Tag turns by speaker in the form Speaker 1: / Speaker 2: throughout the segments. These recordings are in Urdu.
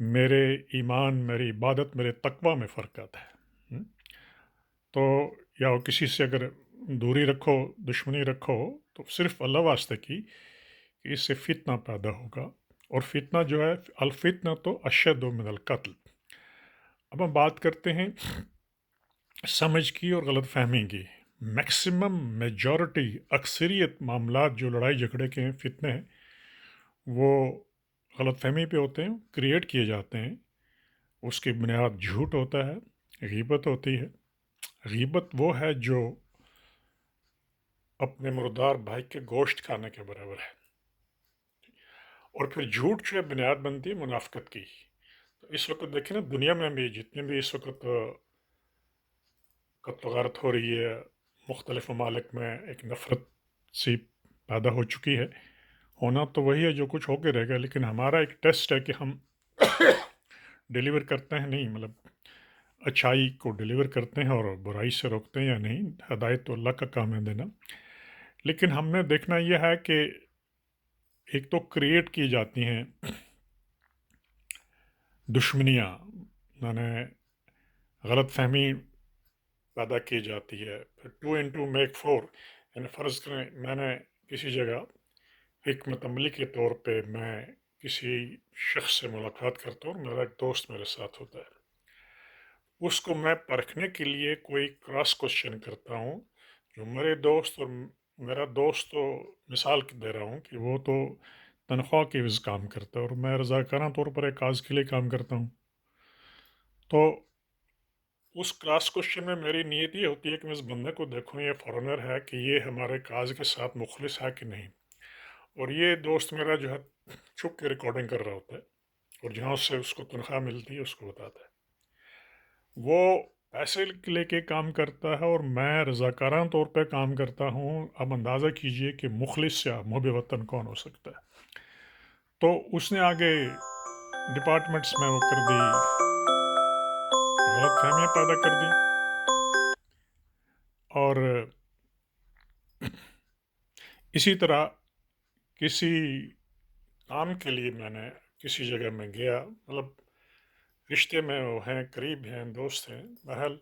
Speaker 1: میرے ایمان، میری عبادت، میرے تقوی میں فرق آتا ہے۔ تو یا وہ کسی سے اگر دوری رکھو، دشمنی رکھو، تو صرف اللہ واسطے کی کہ اس سے فتنہ پیدا ہوگا، اور فتنہ جو ہے، الفتنہ تو اشد من القتل۔ اب ہم بات کرتے ہیں سمجھ کی اور غلط فہمی کی۔ میکسیمم میجورٹی، اکثریت معاملات جو لڑائی جھگڑے کے ہیں، فتنے ہیں، وہ غلط فہمی پہ ہوتے ہیں، کریٹ کیے جاتے ہیں۔ اس کی بنیاد جھوٹ ہوتا ہے، غیبت ہوتی ہے۔ غیبت وہ ہے جو اپنے مردار بھائی کے گوشت کھانے کے برابر ہے، اور پھر جھوٹ جو ہے بنیاد بنتی ہے منافقت کی۔ تو اس وقت دیکھیں نا، دنیا میں بھی جتنے بھی اس وقت قتل و غارت ہو رہی ہے، مختلف ممالک میں ایک نفرت سی پیدا ہو چکی ہے۔ ہونا تو وہی ہے جو کچھ ہو کے رہے گا، لیکن ہمارا ایک ٹیسٹ ہے کہ ہم ڈیلیور کرتے ہیں نہیں، مطلب اچھائی کو ڈیلیور کرتے ہیں اور برائی سے روکتے ہیں یا نہیں۔ ہدایت تو اللہ کا کام ہے دینا، لیکن ہم نے دیکھنا یہ ہے کہ ایک تو کریٹ کی جاتی ہیں دشمنیاں، یعنی غلط فہمی پیدا کی جاتی ہے۔ پھر 2 into 4، یعنی فرض کریں میں نے کسی جگہ حکمت عملی کے طور پہ میں کسی شخص سے ملاقات کرتا ہوں، اور میرا ایک دوست میرے ساتھ ہوتا ہے، اس کو میں پرکھنے کے لیے کوئی کراس کوشچن کرتا ہوں۔ جو میرے دوست اور میرا دوست تو مثال دے رہا ہوں کہ وہ تو تنخواہ کے عوض کام کرتا ہے، اور میں رضاکارانہ طور پر ایک کاز کے لیے کام کرتا ہوں۔ تو اس کراس کوشچن میں میری نیت یہ ہوتی ہے کہ میں اس بندے کو دیکھوں یہ فارنر ہے کہ یہ ہمارے کاز کے ساتھ مخلص ہے کہ نہیں۔ اور یہ دوست میرا جو ہے چھپ کے ریکارڈنگ کر رہا ہوتا ہے، اور جہاں سے اس کو تنخواہ ملتی ہے اس کو بتاتا ہے۔ وہ پیسے لے کے کام کرتا ہے اور میں رضاکارانہ طور پہ کام کرتا ہوں۔ اب اندازہ کیجئے کہ مخلص یا محب وطن کون ہو سکتا ہے۔ تو اس نے آگے ڈپارٹمنٹس میں وہ کر دی، غلط فہمیاں پیدا کر دی، اور اسی طرح کسی کام کے لیے میں نے کسی جگہ میں گیا، مطلب رشتے میں وہ ہیں، قریب ہیں، دوست ہیں، بہرحال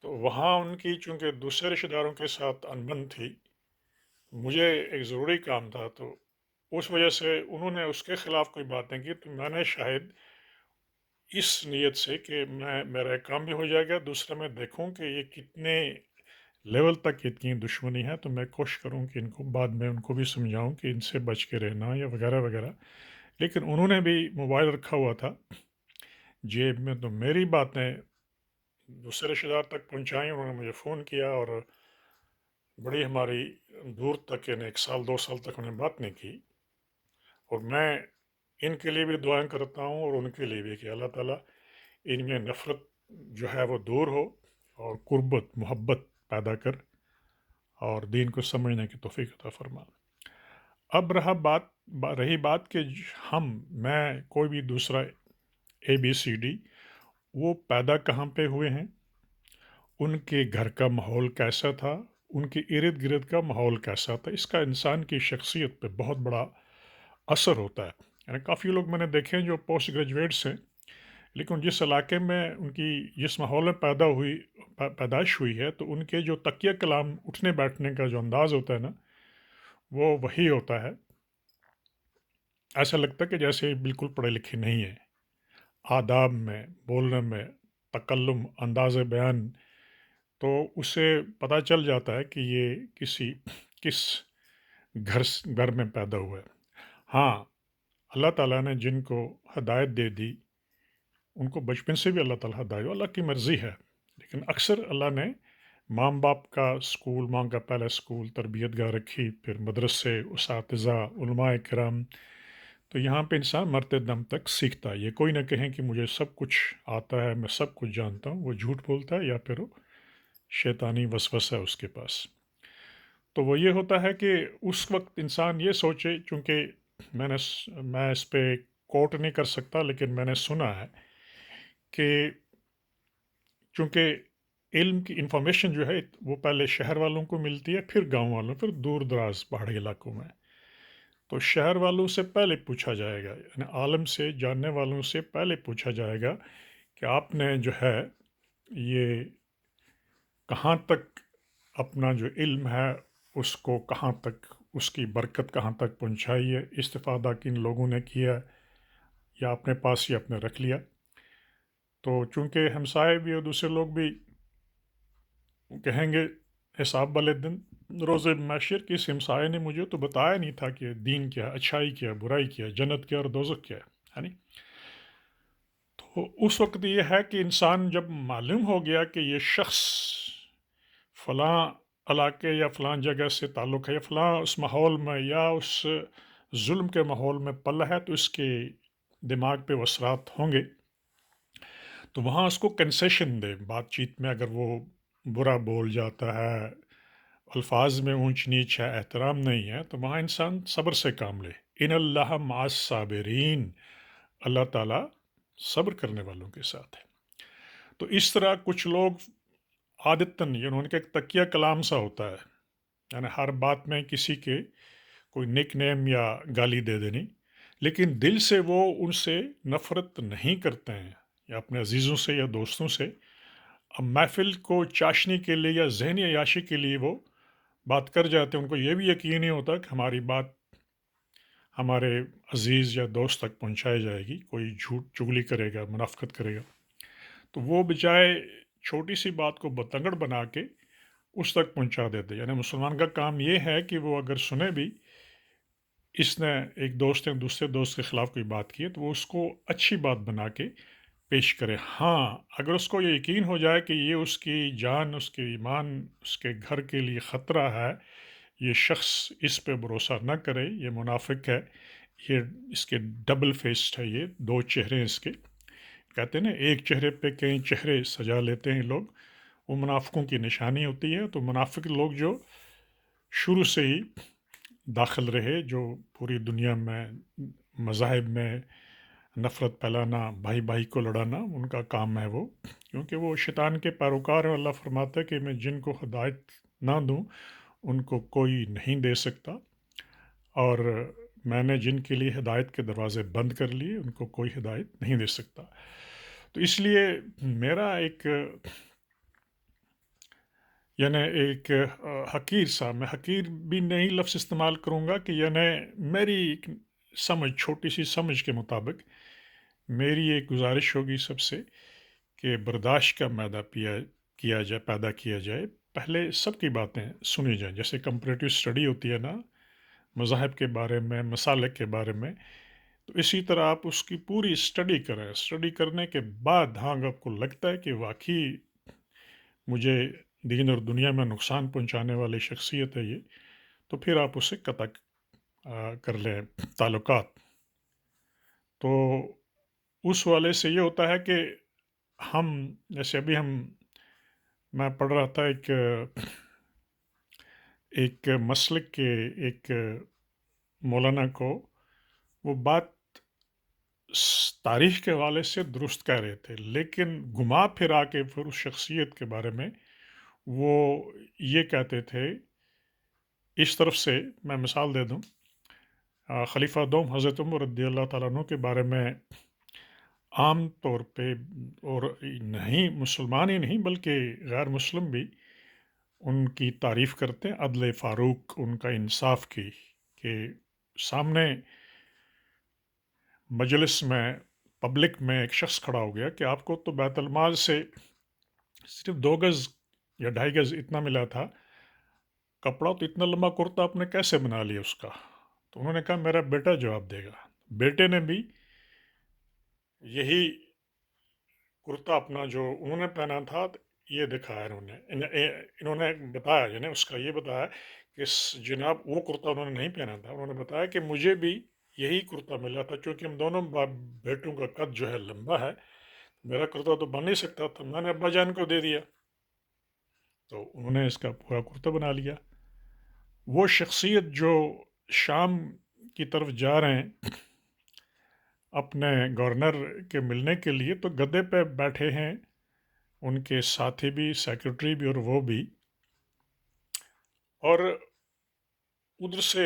Speaker 1: تو وہاں ان کی چونکہ دوسرے رشتہ داروں کے ساتھ انبن تھی، مجھے ایک ضروری کام تھا، تو اس وجہ سے انہوں نے اس کے خلاف کوئی باتیں کی، تو میں نے شاید اس نیت سے کہ میرا ایک کام بھی ہو جائے گا، دوسرا میں دیکھوں کہ یہ کتنے لیول تک اتنی دشمنی ہے، تو میں کوشش کروں کہ ان کو بعد میں ان کو بھی سمجھاؤں کہ ان سے بچ کے رہنا یا وغیرہ وغیرہ۔ لیکن انہوں نے بھی موبائل رکھا ہوا تھا جیب میں، تو میری باتیں دوسرے رشتہ دار تک پہنچائیں، انہوں نے مجھے فون کیا، اور بڑی ہماری دور تک، یعنی 1 سال 2 سال تک انہیں بات نہیں کی۔ اور میں ان کے لیے بھی دعائیں کرتا ہوں اور ان کے لیے بھی کہ اللہ تعالیٰ ان میں نفرت جو ہے وہ دور ہو، اور قربت محبت پیدا کر، اور دین کو سمجھنے کی توفیق عطا فرما۔ اب رہی بات کہ میں کوئی بھی دوسرا ABCD، وہ پیدا کہاں پہ ہوئے ہیں، ان کے گھر کا ماحول کیسا تھا، ان کے ارد گرد کا ماحول کیسا تھا، اس کا انسان کی شخصیت پہ بہت بڑا اثر ہوتا ہے۔ یعنی کافی لوگ میں نے دیکھے ہیں جو پوسٹ گریجویٹس ہیں، لیکن جس علاقے میں ان کی جس ماحول میں پیدائش ہوئی ہے، تو ان کے جو تکیہ کلام اٹھنے بیٹھنے کا جو انداز ہوتا ہے نا، وہ وہی ہوتا ہے۔ ایسا لگتا ہے کہ جیسے بالکل پڑھے لکھے نہیں ہیں، آداب میں، بولنے میں، تکلم، انداز بیان، تو اسے پتہ چل جاتا ہے کہ یہ کس گھر میں پیدا ہوا ہے۔ ہاں، اللہ تعالیٰ نے جن کو ہدایت دے دی، ان کو بچپن سے بھی اللہ تعالیٰ ہدایت، اللہ کی مرضی ہے، لیکن اکثر اللہ نے ماں باپ کا اسکول، ماں کا پہلا اسکول، تربیت گاہ رکھی، پھر مدرسے، اساتذہ، علماء کرام، تو یہاں پہ انسان مرتے دم تک سیکھتا ہے۔ یہ کوئی نہ کہیں کہ مجھے سب کچھ آتا ہے، میں سب کچھ جانتا ہوں، وہ جھوٹ بولتا ہے، یا پھر وہ شیطانی وسوسہ ہے اس کے پاس۔ تو وہ یہ ہوتا ہے کہ اس وقت انسان یہ سوچے، چونکہ میں اس پہ کوٹ نہیں کر سکتا، لیکن میں نے سنا ہے کہ چونکہ علم کی انفارمیشن جو ہے وہ پہلے شہر والوں کو ملتی ہے، پھر گاؤں والوں، پھر دور دراز پہاڑی علاقوں میں۔ تو شہر والوں سے پہلے پوچھا جائے گا، یعنی عالم سے جاننے والوں سے پہلے پوچھا جائے گا کہ آپ نے جو ہے یہ کہاں تک اپنا جو علم ہے اس کو کہاں تک، اس کی برکت کہاں تک پہنچائی ہے، استفادہ کن لوگوں نے کیا یا اپنے پاس ہی اپنے رکھ لیا۔ تو چونکہ ہمسائے بھی اور دوسرے لوگ بھی کہیں گے حساب والے دن روز محشر کی، اس ہمسائے نے مجھے تو بتایا نہیں تھا کہ دین کیا، اچھائی کیا، برائی کیا، جنت کیا اور دوزخ کیا ہے نہیں۔ تو اس وقت یہ ہے کہ انسان جب معلوم ہو گیا کہ یہ شخص فلاں علاقے یا فلاں جگہ سے تعلق ہے یا فلاں اس ماحول میں یا اس ظلم کے ماحول میں پلا ہے، تو اس کے دماغ پہ اثرات ہوں گے، تو وہاں اس کو کنسیشن دے بات چیت میں۔ اگر وہ برا بول جاتا ہے، الفاظ میں اونچ نیچ ہے، احترام نہیں ہے، تو وہاں انسان صبر سے کام لے۔ ان اللہ مع الصابرین، اللہ تعالیٰ صبر کرنے والوں کے ساتھ ہے۔ تو اس طرح کچھ لوگ عادتاً، یعنی ان کا ایک تکیہ کلام سا ہوتا ہے، یعنی ہر بات میں کسی کے کوئی نک نیم یا گالی دے دینی، لیکن دل سے وہ ان سے نفرت نہیں کرتے ہیں، یا اپنے عزیزوں سے یا دوستوں سے۔ اب محفل کو چاشنی کے لیے یا ذہنی عیاشی کے لیے وہ بات کر جاتے ہیں، ان کو یہ بھی یقین نہیں ہوتا کہ ہماری بات ہمارے عزیز یا دوست تک پہنچائی جائے گی، کوئی جھوٹ چگلی کرے گا، منافقت کرے گا، تو وہ بجائے چھوٹی سی بات کو بتنگڑ بنا کے اس تک پہنچا دیتے۔ یعنی مسلمان کا کام یہ ہے کہ وہ اگر سنے بھی اس نے ایک دوست نے دوسرے دوست کے خلاف کوئی بات کی ہے، تو وہ اس کو اچھی بات بنا کے پیش کرے۔ ہاں، اگر اس کو یہ یقین ہو جائے کہ یہ اس کی جان، اس کے ایمان، اس کے گھر کے لیے خطرہ ہے، یہ شخص اس پہ بھروسہ نہ کرے، یہ منافق ہے، یہ اس کے ڈبل فیسڈ ہے، یہ دو چہرے اس کے، کہتے ہیں نا ایک چہرے پہ کئی چہرے سجا لیتے ہیں لوگ، وہ منافقوں کی نشانی ہوتی ہے۔ تو منافق لوگ جو شروع سے ہی داخل رہے، جو پوری دنیا میں مذاہب میں نفرت پھیلانا، بھائی بھائی کو لڑانا ان کا کام ہے وہ، کیونکہ وہ شیطان کے پیروکار ہیں۔ اللہ فرماتا ہے کہ میں جن کو ہدایت نہ دوں ان کو کوئی نہیں دے سکتا، اور میں نے جن کے لیے ہدایت کے دروازے بند کر لیے ان کو کوئی ہدایت نہیں دے سکتا۔ تو اس لیے میرا ایک یعنی ایک حقیر سا، میں حقیر بھی نہیں لفظ استعمال کروں گا، کہ یعنی میری ایک سمجھ، چھوٹی سی سمجھ کے مطابق میری ایک گزارش ہوگی سب سے کہ برداشت کا میدہ کیا جائے، پیدا کیا جائے، پہلے سب کی باتیں سنی جائیں۔ جیسے کمپریٹیو اسٹڈی ہوتی ہے نا مذاہب کے بارے میں، مسالک کے بارے میں، تو اسی طرح آپ اس کی پوری اسٹڈی کریں۔ اسٹڈی کرنے کے بعد ہاں اگر آپ کو لگتا ہے کہ واقعی مجھے دین اور دنیا میں نقصان پہنچانے والی شخصیت ہے یہ، تو پھر آپ اس سے قطع کر لیں تعلقات۔ تو اس والے سے یہ ہوتا ہے کہ ہم جیسے ابھی میں پڑھ رہا تھا ایک مسلک کے ایک مولانا کو، وہ بات تاریخ کے حوالے سے درست کہہ رہے تھے، لیکن گھما پھرا کے پھر اس شخصیت کے بارے میں وہ یہ کہتے تھے، اس طرف سے میں مثال دے دوں، خلیفہ دوم حضرت عمر رضی اللہ تعالیٰ عنہ کے بارے میں عام طور پہ، اور نہیں مسلمان ہی نہیں بلکہ غیر مسلم بھی ان کی تعریف کرتے ہیں، عدل فاروق، ان کا انصاف کی، کہ سامنے مجلس میں پبلک میں ایک شخص کھڑا ہو گیا کہ آپ کو تو بیت المال سے صرف 2 گز یا 2.5 گز اتنا ملا تھا کپڑا، تو اتنا لمبا کرتا آپ نے کیسے بنا لیا اس کا؟ تو انہوں نے کہا میرا بیٹا جواب دے گا۔ بیٹے نے بھی یہی کرتا اپنا جو انہوں نے پہنا تھا یہ دکھایا، انہوں نے بتایا، یعنی اس کا یہ بتایا کہ جناب وہ کرتا انہوں نے نہیں پہنا تھا، انہوں نے بتایا کہ مجھے بھی یہی کرتا ملا تھا، چونکہ ہم دونوں بیٹوں کا قد جو ہے لمبا ہے، میرا کرتا تو بن نہیں سکتا تھا، میں نے ابا جان کو دے دیا، تو انہوں نے اس کا پورا کرتا بنا لیا۔ وہ شخصیت جو شام کی طرف جا رہے ہیں اپنے گورنر کے ملنے کے لیے، تو گدے پہ بیٹھے ہیں ان کے ساتھی بھی، سیکرٹری بھی اور وہ بھی، اور ادھر سے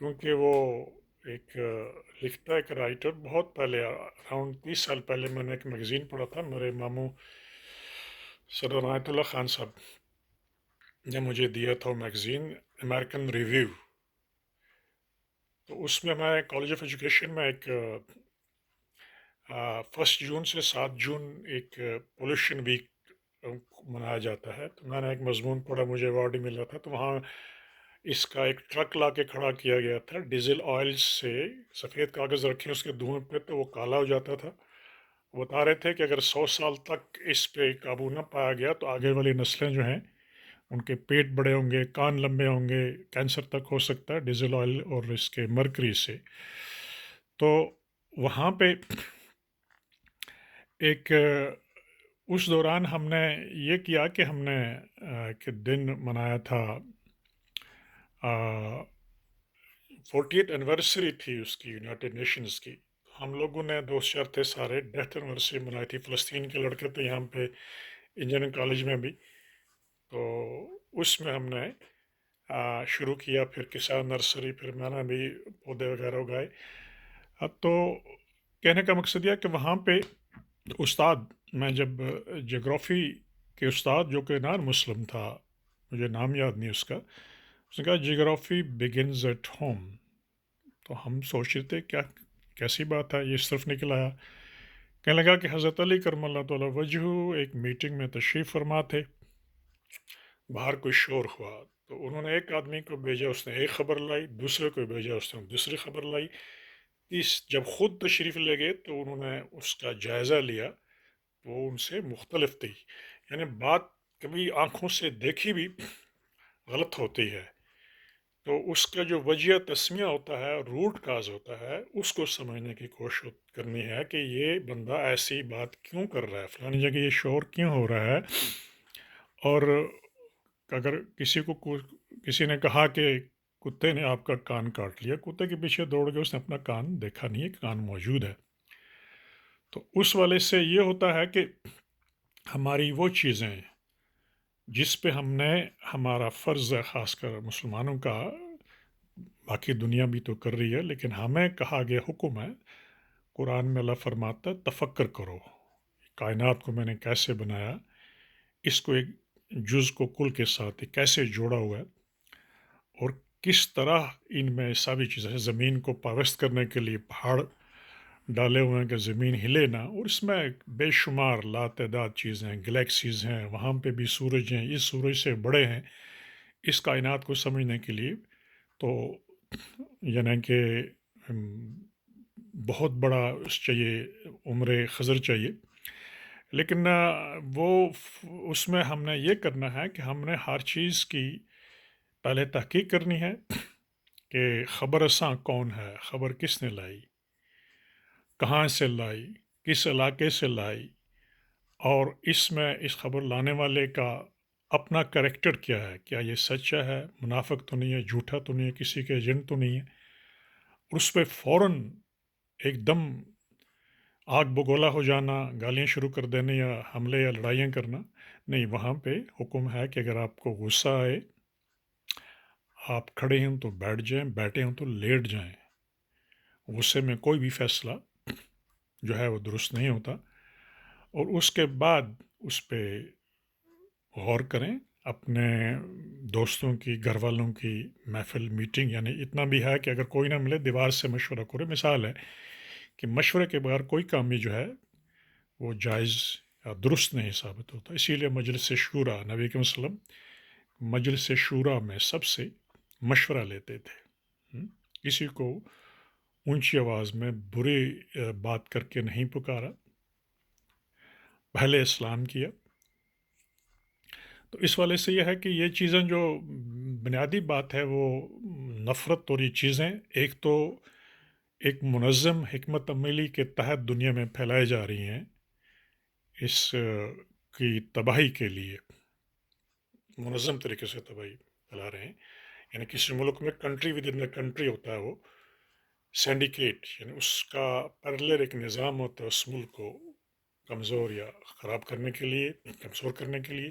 Speaker 1: کیونکہ وہ ایک لکھتا ہے، ایک رائٹر، بہت پہلے اراؤنڈ 30 سال پہلے میں نے ایک میگزین پڑھا تھا، میرے ماموں سر عنایت اللہ خان صاحب نے مجھے دیا تھا وہ میگزین، امریکن ریویو. تو اس میں کالج آف ایجوکیشن میں ایک 1 جون سے 7 جون ایک پولوشن ویک منایا جاتا ہے. تو میں نے ایک مضمون پڑھا، مجھے ایوارڈ ملا تھا. تو وہاں اس کا ایک ٹرک لا کے کھڑا کیا گیا تھا ڈیزل آئل سے، سفید کاغذ رکھے اس کے دھوئیں پہ تو وہ کالا ہو جاتا تھا. وہ بتا رہے تھے کہ اگر 100 سال تک اس پہ قابو نہ پایا گیا تو آگے والی نسلیں جو ہیں ان کے پیٹ بڑے ہوں گے، کان لمبے ہوں گے، کینسر تک ہو سکتا ہے ڈیزل آئل اور اس کے مرکری سے. تو وہاں پہ ایک اس دوران ہم نے یہ کیا کہ ہم نے ایک دن منایا تھا، 40th اینیورسری تھی اس کی یونائٹڈ نیشنز کی. ہم لوگوں نے دوست یار تھے سارے، ڈیتھ اینیورسری منائی تھی. فلسطین کے لڑکے تھے یہاں پہ انجینئرنگ کالج میں بھی. تو اس میں ہم نے شروع کیا، پھر کسان نرسری، پھر میں نے بھی پودے وغیرہ اگائے. تو کہنے کا مقصد یہ کہ وہاں پہ استاد، میں جب جغرافی کے استاد جو کہ نان مسلم تھا، مجھے نام یاد نہیں اس نے کہا جغرافی بگنز ایٹ ہوم. تو ہم سوچ رہے تھے کیا کیسی بات ہے، یہ صرف نکل آیا. کہنے لگا کہ حضرت علی کرم اللہ تعالیٰ وجہ ایک میٹنگ میں تشریف فرما تھے، باہر کوئی شور ہوا تو انہوں نے ایک آدمی کو بھیجا، اس نے ایک خبر لائی، دوسرے کو بھیجا، اس نے دوسری خبر لائی. جب خود تشریف لے گئے تو انہوں نے اس کا جائزہ لیا، وہ ان سے مختلف تھی. یعنی بات کبھی آنکھوں سے دیکھی بھی غلط ہوتی ہے، تو اس کا جو وجہ تسمیہ ہوتا ہے، روٹ کاز ہوتا ہے، اس کو سمجھنے کی کوشش کرنی ہے کہ یہ بندہ ایسی بات کیوں کر رہا ہے، فلانی جگہ یہ شور کیوں ہو رہا ہے. اور اگر کسی نے کہا کہ کتے نے آپ کا کان کاٹ لیا، کتے کے پیچھے دوڑ کے اس نے اپنا کان دیکھا نہیں ہے، کان موجود ہے. تو اس والے سے یہ ہوتا ہے کہ ہماری وہ چیزیں جس پہ ہم نے ہمارا فرض ہے، خاص کر مسلمانوں کا، باقی دنیا بھی تو کر رہی ہے، لیکن ہمیں کہا گیا حکم ہے. قرآن میں اللہ فرماتا ہے تفکر کرو، کائنات کو میں نے کیسے بنایا، اس کو ایک جز کو کل کے ساتھ کیسے جوڑا ہوا ہے، اور کس طرح ان میں ساری چیزیں، زمین کو پابست کرنے کے لیے پہاڑ ڈالے ہوئے ہیں کہ زمین ہلے نہ، اور اس میں بے شمار لاتعداد چیزیں، گلیکسیز ہیں، وہاں پہ بھی سورج ہیں، اس سورج سے بڑے ہیں. اس کائنات کو سمجھنے کے لیے تو یعنی کہ بہت بڑا چاہیے، عمر خضر چاہیے. لیکن وہ اس میں ہم نے یہ کرنا ہے کہ ہم نے ہر چیز کی پہلے تحقیق کرنی ہے کہ خبر رساں کون ہے، خبر کس نے لائی، کہاں سے لائی، کس علاقے سے لائی، اور اس میں اس خبر لانے والے کا اپنا کریکٹر کیا ہے، کیا یہ سچا ہے، منافق تو نہیں ہے، جھوٹا تو نہیں ہے، کسی کے ایجنٹ تو نہیں ہے. اس پہ فوراً ایک دم آگ بگولا ہو جانا، گالیاں شروع کر دینے یا حملے یا لڑائیاں کرنا نہیں. وہاں پہ حکم ہے کہ اگر آپ کو غصہ آئے، آپ کھڑے ہیں تو بیٹھ جائیں، بیٹھے ہوں تو لیٹ جائیں. غصے میں کوئی بھی فیصلہ جو ہے وہ درست نہیں ہوتا. اور اس کے بعد اس پہ غور کریں، اپنے دوستوں کی، گھر والوں کی محفل، میٹنگ، یعنی اتنا بھی ہے کہ اگر کوئی نہ ملے دیوار سے مشورہ کرے. مثال ہے کہ مشورے کے بغیر کوئی کام بھی جو ہے وہ جائز یا درست نہیں ثابت ہوتا. اسی لیے مجلس شورا، نبی کریم صلی اللہ علیہ وسلم مجلس شورا میں سب سے مشورہ لیتے تھے. کسی کو اونچی آواز میں بری بات کر کے نہیں پکارا، پہلے اسلام کیا. تو اس والے سے یہ ہے کہ یہ چیزیں جو بنیادی بات ہے وہ نفرت، اور یہ چیزیں ایک تو ایک منظم حکمت عملی کے تحت دنیا میں پھیلائی جا رہی ہیں اس کی تباہی کے لیے، منظم طریقے سے تباہی پھیلا رہے ہیں. یعنی کسی ملک میں country with in the country ہوتا ہے، وہ سینڈیکیٹ، یعنی اس کا پیرلر ایک نظام ہوتا ہے اس ملک کو کمزور یا خراب کرنے کے لیے، کمزور کرنے کے لیے.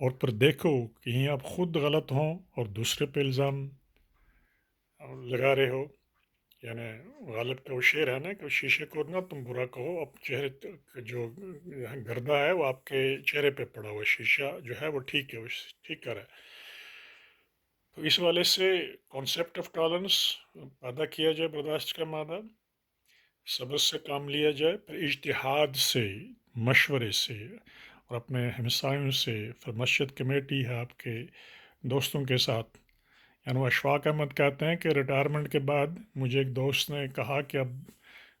Speaker 1: اور پھر دیکھو کہیں آپ خود غلط ہوں اور دوسرے پہ الزام لگا رہے ہو. یعنی غالب کا وہ شعر ہے نا کہ شیشے کو نہ تم برا کہو، اب چہرے جو گردہ ہے وہ آپ کے چہرے پہ پڑا ہوا ہے، شیشہ جو ہے وہ ٹھیک ہے، وہ ٹھیک کر رہا ہے. تو اس والے سے کانسیپٹ آف ٹالرنس پیدا کیا جائے، برداشت کا مادہ، صبر سے کام لیا جائے، پھر اجتہاد سے، مشورے سے اور اپنے ہمسایوں سے، پھر مسجد کمیٹی ہے آپ کے دوستوں کے ساتھ. یعنی وہ اشفاق احمد کہتے ہیں کہ ریٹائرمنٹ کے بعد مجھے ایک دوست نے کہا کہ اب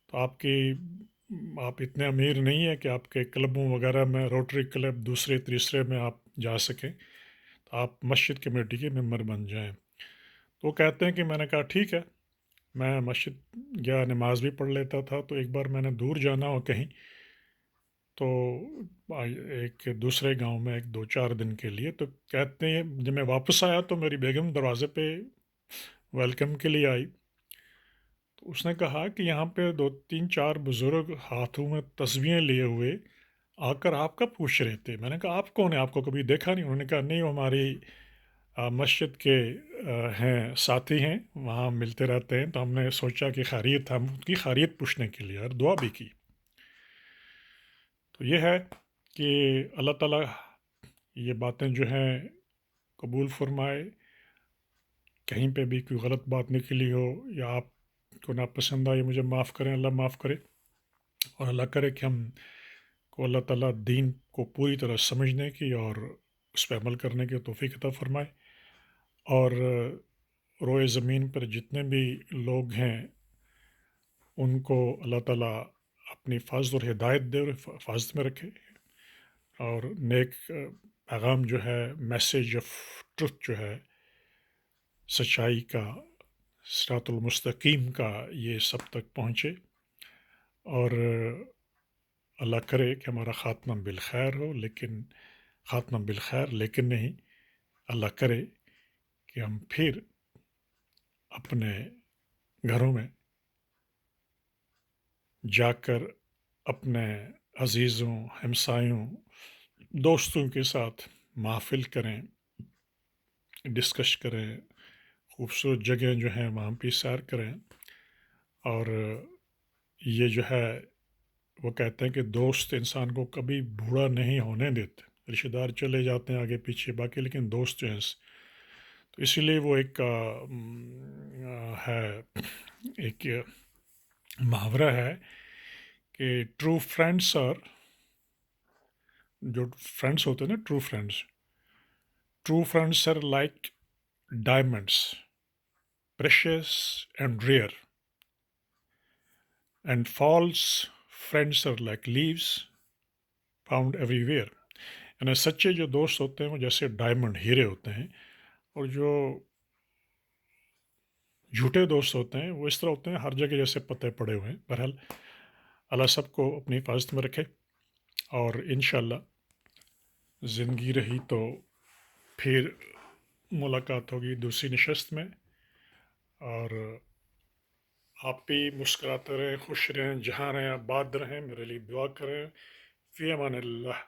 Speaker 1: تو آپ اتنے امیر نہیں ہیں کہ آپ کے کلبوں وغیرہ میں، روٹری کلب دوسرے تیسرے میں آپ جا سکیں، تو آپ مسجد کمیٹی کے ممبر بن جائیں. تو وہ کہتے ہیں کہ میں نے کہا ٹھیک ہے. میں مسجد گیا، نماز بھی پڑھ لیتا تھا. تو ایک بار میں نے دور جانا ہو کہیں، تو ایک دوسرے گاؤں میں ایک 2-4 دن کے لیے، تو کہتے ہیں جب میں واپس آیا تو میری بیگم دروازے پہ ویلکم کے لیے آئی. تو اس نے کہا کہ یہاں پہ 2-3-4 بزرگ ہاتھوں میں تسبیحیں لیے ہوئے آ کر آپ کا پوچھ رہے تھے. میں نے کہا آپ کون ہیں، آپ کو کبھی دیکھا نہیں. انہوں نے کہا نہیں، وہ ہماری مسجد کے ہیں، ساتھی ہیں، وہاں ملتے رہتے ہیں. تو ہم نے سوچا کہ خیریت، ہم ان کی خیریت پوچھنے کے لیے اور دعا بھی کی. تو یہ ہے کہ اللہ تعالیٰ یہ باتیں جو ہیں قبول فرمائے. کہیں پہ بھی کوئی غلط بات نکلی ہو یا آپ کو ناپسند آئی، مجھے معاف کریں، اللہ معاف کرے. اور اللہ کرے کہ ہم کو اللہ تعالیٰ دین کو پوری طرح سمجھنے کی اور اس پہ عمل کرنے کی توفیق عطا فرمائے. اور روئے زمین پر جتنے بھی لوگ ہیں ان کو اللہ تعالیٰ اپنی حفاظت اور ہدایت دے اور حفاظت میں رکھے، اور نیک پیغام جو ہے، میسیج آف ٹروتھ جو ہے، سچائی کا، صراط المستقیم کا، یہ سب تک پہنچے. اور اللہ کرے کہ ہمارا خاتمہ بالخیر ہو، لیکن خاتمہ بالخیر لیکن نہیں. اللہ کرے کہ ہم پھر اپنے گھروں میں جا کر اپنے عزیزوں، ہمسایوں، دوستوں کے ساتھ محفل کریں، ڈسکش کریں، خوبصورت جگہیں جو ہیں وہاں پہ سیر کریں. اور یہ جو ہے وہ کہتے ہیں کہ دوست انسان کو کبھی بوڑھا نہیں ہونے دیتے. رشتہ دار چلے جاتے ہیں آگے پیچھے باقی، لیکن دوست جو ہیں تو اسی لیے وہ ایک ہے، ایک محاورہ ہے کہ ٹرو فرینڈس اور جو فرینڈس ہوتے ہیں نا، true friends are like diamonds, precious and rare, and false friends are like leaves found everywhere. یعنی سچے جو دوست ہوتے ہیں وہ جیسے ڈائمنڈ، ہیرے ہوتے ہیں، اور جو جھوٹے دوست ہوتے ہیں وہ اس طرح ہوتے ہیں ہر جگہ جیسے پتے پڑے ہوئے ہیں. بہرحال اللہ سب کو اپنی حفاظت میں رکھے، اور انشاءاللہ زندگی رہی تو پھر ملاقات ہوگی دوسری نشست میں. اور آپ بھی مسکراتے رہیں، خوش رہیں، جہاں رہیں آباد رہیں، میرے لیے دعا کریں. فی امان اللہ.